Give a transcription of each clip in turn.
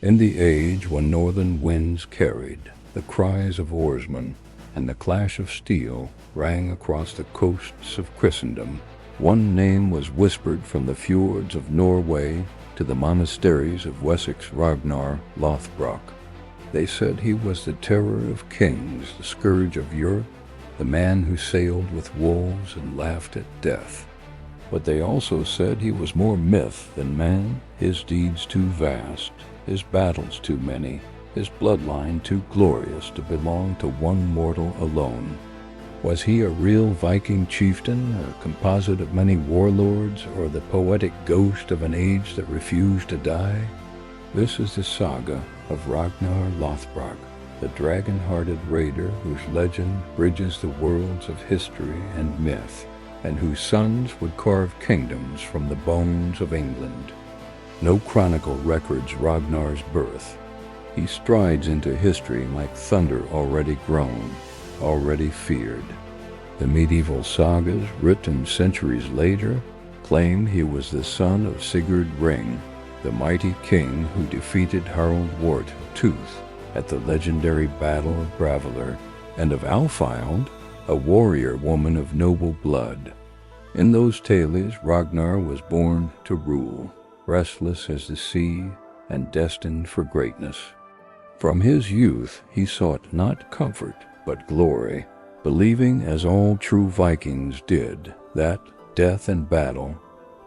In the age when northern winds carried the cries of oarsmen and the clash of steel rang across the coasts of Christendom, one name was whispered from the fjords of Norway to the monasteries of Wessex: Ragnar Lothbrok. They said he was the terror of kings, the scourge of Europe, the man who sailed with wolves and laughed at death. But they also said he was more myth than man, his deeds too vast, his battles too many, his bloodline too glorious to belong to one mortal alone. Was he a real Viking chieftain, a composite of many warlords, or the poetic ghost of an age that refused to die? This is the saga of Ragnar Lothbrok, the dragon-hearted raider whose legend bridges the worlds of history and myth, and whose sons would carve kingdoms from the bones of England. No chronicle records Ragnar's birth. He strides into history like thunder already grown, already feared. The medieval sagas, written centuries later, claim he was the son of Sigurd Ring, the mighty king who defeated Harald Wart-Tooth at the legendary Battle of Braveler, and of Alfhild, a warrior woman of noble blood. In those tales, Ragnar was born to rule, restless as the sea and destined for greatness. From his youth he sought not comfort but glory, believing, as all true Vikings did, that death and battle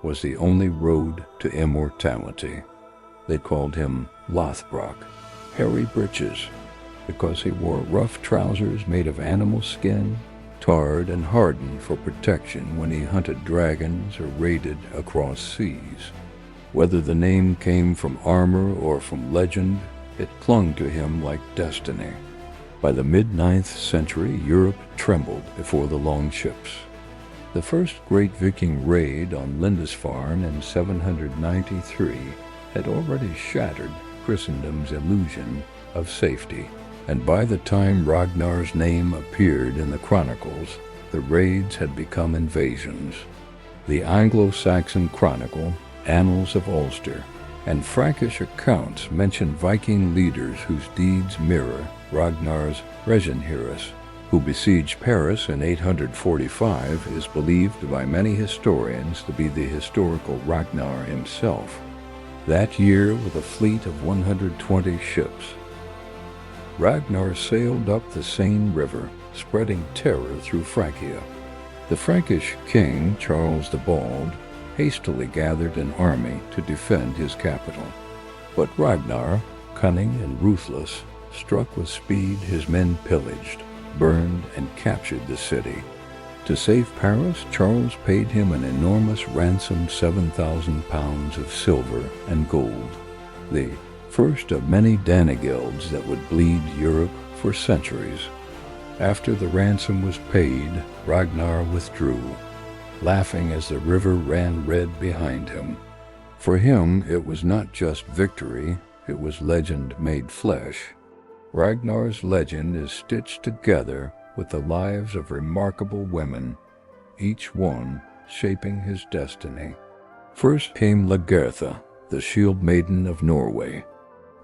was the only road to immortality. They called him Lothbrok, hairy breeches, because he wore rough trousers made of animal skin, tarred and hardened for protection when he hunted dragons or raided across seas. Whether the name came from armor or from legend, it clung to him like destiny. By the mid-9th century, Europe trembled before the longships. The first great Viking raid on Lindisfarne in 793 had already shattered Christendom's illusion of safety, and by the time Ragnar's name appeared in the chronicles, the raids had become invasions. The Anglo-Saxon chronicle, Annals of Ulster, and Frankish accounts mention Viking leaders whose deeds mirror Ragnar's Reginhirus, who besieged Paris in 845, is believed by many historians to be the historical Ragnar himself. That year, with a fleet of 120 ships, Ragnar sailed up the Seine River, spreading terror through Francia. The Frankish king, Charles the Bald, hastily gathered an army to defend his capital. But Ragnar, cunning and ruthless, struck with speed, his men pillaged, burned, and captured the city. To save Paris, Charles paid him an enormous ransom, 7,000 pounds of silver and gold, the first of many Danegilds that would bleed Europe for centuries. After the ransom was paid, Ragnar withdrew, laughing as the river ran red behind him. For him, it was not just victory, it was legend made flesh. Ragnar's legend is stitched together with the lives of remarkable women, each one shaping his destiny. First came Lagertha, the shield maiden of Norway.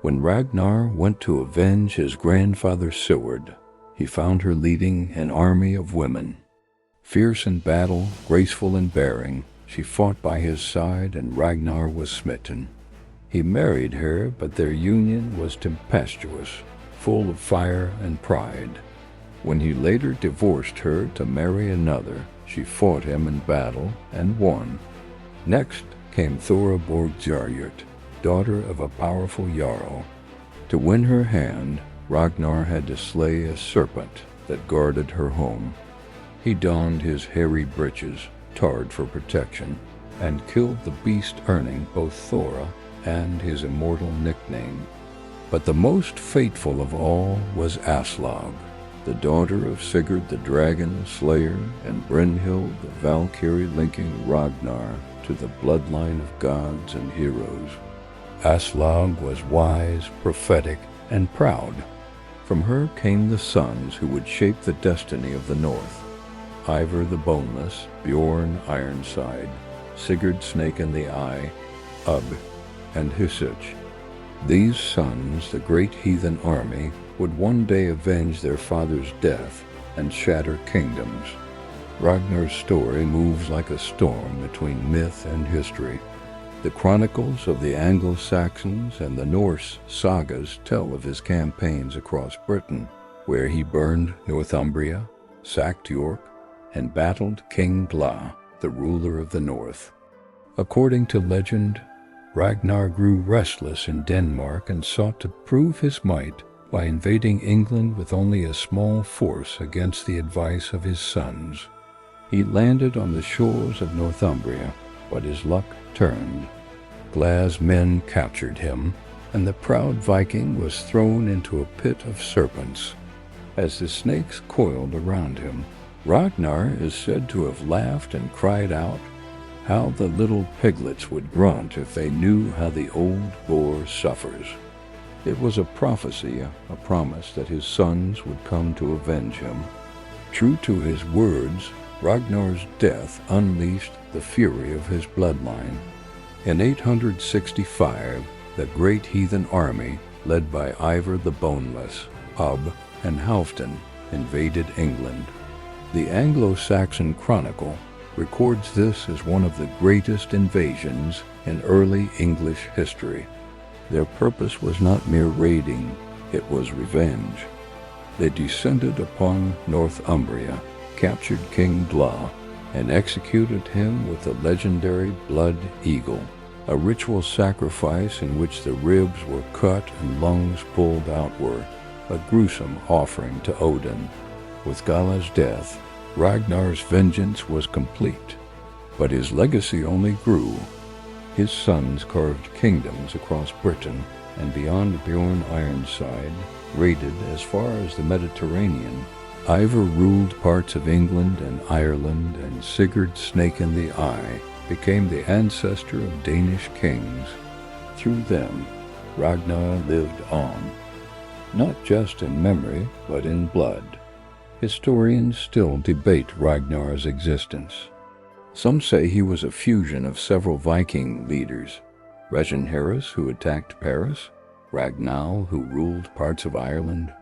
When Ragnar went to avenge his grandfather Sigurd, he found her leading an army of women. Fierce in battle, graceful in bearing, she fought by his side, and Ragnar was smitten. He married her, but their union was tempestuous, full of fire and pride. When he later divorced her to marry another, she fought him in battle and won. Next came Thora Borgjarjert, daughter of a powerful jarl. To win her hand, Ragnar had to slay a serpent that guarded her home. He donned his hairy breeches, tarred for protection, and killed the beast, earning both Thora and his immortal nickname. But the most fateful of all was Aslog, the daughter of Sigurd the Dragon Slayer and Brynhild the Valkyrie, linking Ragnar to the bloodline of gods and heroes. Aslog was wise, prophetic, and proud. From her came the sons who would shape the destiny of the North: Ivar the Boneless, Bjorn Ironside, Sigurd Snake in the Eye, Ubbe, and Husich. These sons, the great heathen army, would one day avenge their father's death and shatter kingdoms. Ragnar's story moves like a storm between myth and history. The chronicles of the Anglo-Saxons and the Norse sagas tell of his campaigns across Britain, where he burned Northumbria, sacked York, and battled King Bla, the ruler of the north. According to legend, Ragnar grew restless in Denmark and sought to prove his might by invading England with only a small force against the advice of his sons. He landed on the shores of Northumbria, but his luck turned. Gla's men captured him, and the proud Viking was thrown into a pit of serpents. As the snakes coiled around him, Ragnar is said to have laughed and cried out, "How the little piglets would grunt if they knew how the old boar suffers." It was a prophecy, a promise that his sons would come to avenge him. True to his words, Ragnar's death unleashed the fury of his bloodline. In 865, the great heathen army, led by Ivar the Boneless, Ubbe, and Halfdan, invaded England. The Anglo-Saxon Chronicle records this as one of the greatest invasions in early English history. Their purpose was not mere raiding, it was revenge. They descended upon Northumbria, captured King Bla, and executed him with the legendary blood eagle, a ritual sacrifice in which the ribs were cut and lungs pulled outward, a gruesome offering to Odin. With Gala's death, Ragnar's vengeance was complete, but his legacy only grew. His sons carved kingdoms across Britain and beyond Bjorn Ironside, raided as far as the Mediterranean. Ivar ruled parts of England and Ireland, and Sigurd Snake in the Eye became the ancestor of Danish kings. Through them, Ragnar lived on, not just in memory, but in blood. Historians still debate Ragnar's existence. Some say he was a fusion of several Viking leaders, Reginharus, who attacked Paris, Ragnall, who ruled parts of Ireland,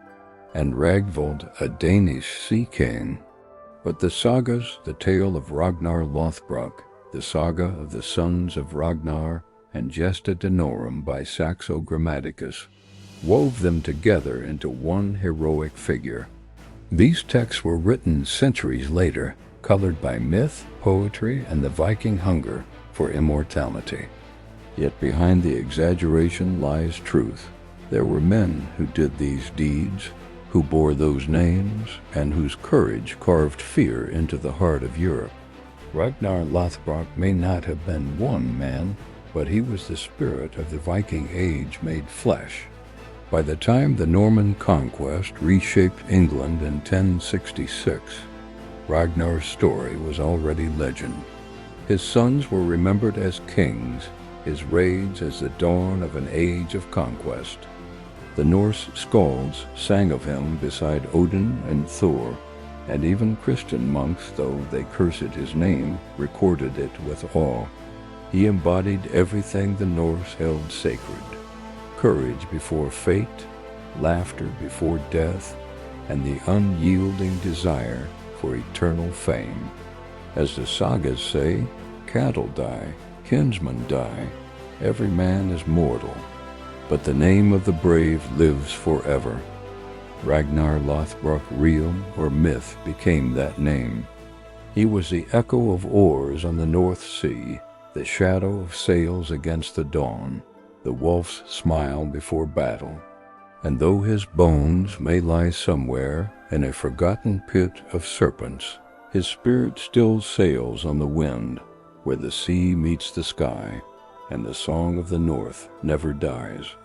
and Ragvold, a Danish sea king. But the sagas, the tale of Ragnar Lothbrok, the saga of the sons of Ragnar, and Gesta Danorum by Saxo Grammaticus, wove them together into one heroic figure. These texts were written centuries later, colored by myth, poetry, and the Viking hunger for immortality. Yet behind the exaggeration lies truth. There were men who did these deeds, who bore those names, and whose courage carved fear into the heart of Europe. Ragnar Lothbrok may not have been one man, but he was the spirit of the Viking Age made flesh. By the time the Norman conquest reshaped England in 1066, Ragnar's story was already legend. His sons were remembered as kings, his raids as the dawn of an age of conquest. The Norse skalds sang of him beside Odin and Thor, and even Christian monks, though they cursed his name, recorded it with awe. He embodied everything the Norse held sacred: courage before fate, laughter before death, and the unyielding desire for eternal fame. As the sagas say, cattle die, kinsmen die, every man is mortal, but the name of the brave lives forever. Ragnar Lothbrok, real or myth, became that name. He was the echo of oars on the North Sea, the shadow of sails against the dawn, the wolf's smile before battle. And though his bones may lie somewhere in a forgotten pit of serpents, his spirit still sails on the wind, where the sea meets the sky, and the song of the North never dies.